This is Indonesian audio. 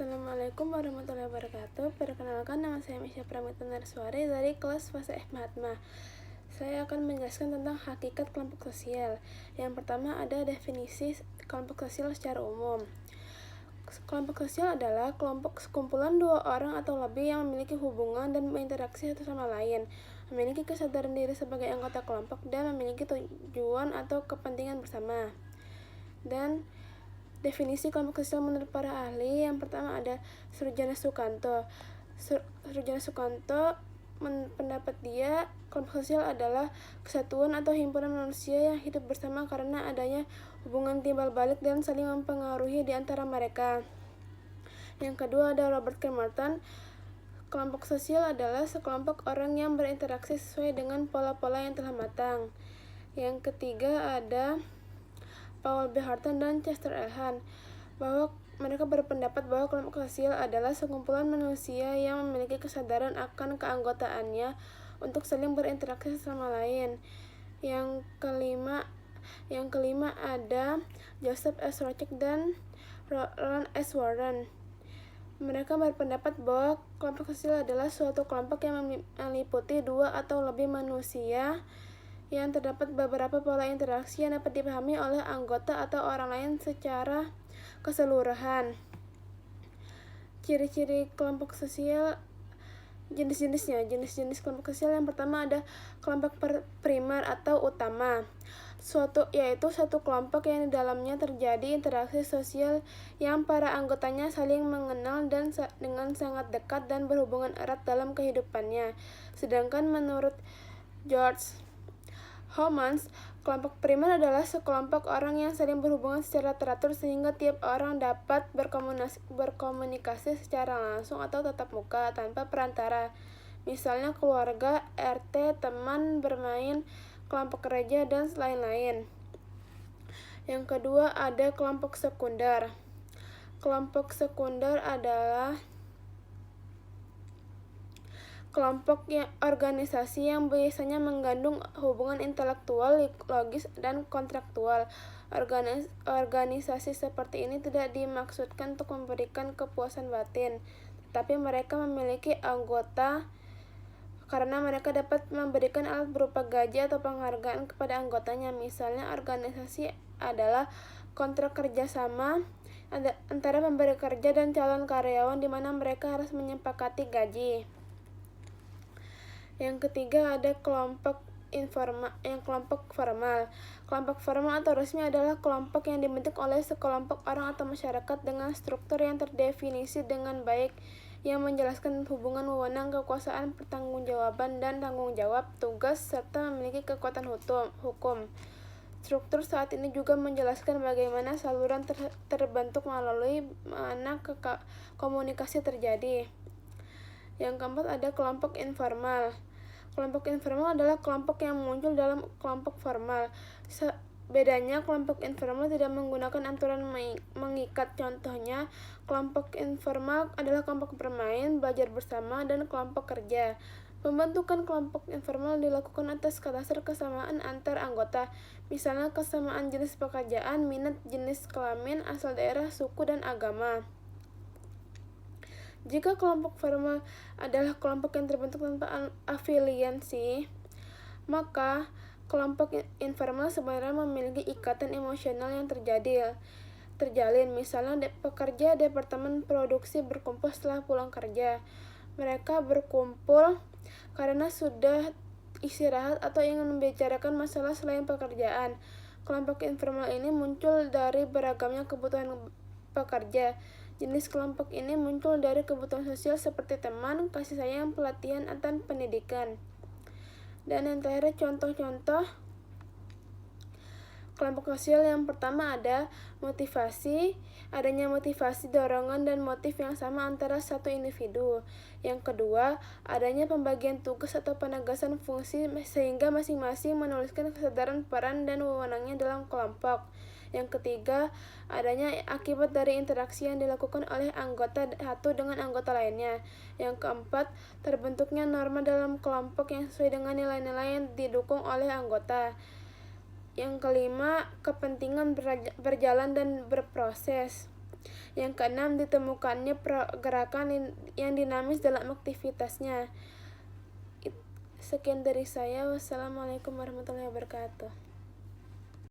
Assalamualaikum warahmatullahi wabarakatuh. Perkenalkan, nama saya Misha Pramita Narswari dari kelas fase F Mahatma. Saya akan menjelaskan tentang hakikat kelompok sosial. Yang pertama ada definisi kelompok sosial secara umum. Kelompok sosial adalah kelompok sekumpulan dua orang atau lebih yang memiliki hubungan dan berinteraksi satu sama lain, memiliki kesadaran diri sebagai anggota kelompok, dan memiliki tujuan atau kepentingan bersama. Dan definisi kelompok sosial menurut para ahli, yang pertama ada Surjana Sukanto. Surjana Sukanto pendapat dia, kelompok sosial adalah kesatuan atau himpunan manusia yang hidup bersama karena adanya hubungan timbal balik dan saling mempengaruhi di antara mereka. Yang kedua ada Robert Kemartan. Kelompok sosial adalah sekelompok orang yang berinteraksi sesuai dengan pola-pola yang telah matang. Yang ketiga ada Paul B. Harton dan Chester L. Han, bahwa mereka berpendapat bahwa kelompok sosial adalah sekumpulan manusia yang memiliki kesadaran akan keanggotaannya untuk saling berinteraksi sama lain. Yang kelima ada Joseph S. Rothschild dan Roland S. Warren. Mereka berpendapat bahwa kelompok sosial adalah suatu kelompok yang meliputi dua atau lebih manusia yang terdapat beberapa pola interaksi yang dapat dipahami oleh anggota atau orang lain secara keseluruhan. Ciri-ciri kelompok sosial, jenis-jenisnya. Jenis-jenis kelompok sosial yang pertama ada kelompok primer atau utama, yaitu satu kelompok yang di dalamnya terjadi interaksi sosial yang para anggotanya saling mengenal dan dengan sangat dekat dan berhubungan erat dalam kehidupannya. Sedangkan menurut George Homans, kelompok primer adalah sekelompok orang yang saling berhubungan secara teratur sehingga tiap orang dapat berkomunikasi secara langsung atau tatap muka tanpa perantara. Misalnya keluarga, RT, teman bermain, kelompok gereja, dan lain-lain. Yang kedua ada kelompok sekunder. Kelompok sekunder adalah kelompok organisasi yang biasanya mengandung hubungan intelektual, logis, dan kontraktual. Organisasi seperti ini tidak dimaksudkan untuk memberikan kepuasan batin, tetapi mereka memiliki anggota karena mereka dapat memberikan alat berupa gaji atau penghargaan kepada anggotanya. Misalnya, organisasi adalah kontrak kerjasama antara pemberi kerja dan calon karyawan di mana mereka harus menyepakati gaji. Yang ketiga ada kelompok formal. Kelompok formal atau resmi adalah kelompok yang dibentuk oleh sekelompok orang atau masyarakat dengan struktur yang terdefinisi dengan baik, yang menjelaskan hubungan wewenang, kekuasaan, pertanggungjawaban, dan tanggung jawab, tugas, serta memiliki kekuatan hukum. Struktur saat ini juga menjelaskan bagaimana saluran terbentuk melalui mana komunikasi terjadi. Yang keempat ada kelompok informal. Kelompok informal adalah kelompok yang muncul dalam kelompok formal. Bedanya, kelompok informal tidak menggunakan aturan mengikat. Contohnya, kelompok informal adalah kelompok bermain, belajar bersama, dan kelompok kerja. Pembentukan kelompok informal dilakukan atas dasar kesamaan antar anggota, misalnya kesamaan jenis pekerjaan, minat, jenis kelamin, asal daerah, suku, dan agama. Jika kelompok formal adalah kelompok yang terbentuk tanpa afiliasi, maka kelompok informal sebenarnya memiliki ikatan emosional yang terjalin. Misalnya, pekerja departemen produksi berkumpul setelah pulang kerja. Mereka berkumpul karena sudah istirahat atau ingin membicarakan masalah selain pekerjaan. Kelompok informal ini muncul dari beragamnya kebutuhan pekerja. Jenis kelompok ini muncul dari kebutuhan sosial seperti teman, kasih sayang, pelatihan, atau pendidikan. Dan yang terakhir, contoh-contoh kelompok sosial yang pertama ada motivasi. Adanya motivasi, dorongan, dan motif yang sama antara satu individu. Yang kedua, adanya pembagian tugas atau penegasan fungsi sehingga masing-masing menuliskan kesadaran peran dan wewenangnya dalam kelompok. Yang ketiga, adanya akibat dari interaksi yang dilakukan oleh anggota satu dengan anggota lainnya. Yang keempat, terbentuknya norma dalam kelompok yang sesuai dengan nilai-nilai yang didukung oleh anggota. Yang kelima, kepentingan berjalan dan berproses. Yang keenam, ditemukannya pergerakan yang dinamis dalam aktivitasnya. Sekian dari saya. Wassalamualaikum warahmatullahi wabarakatuh.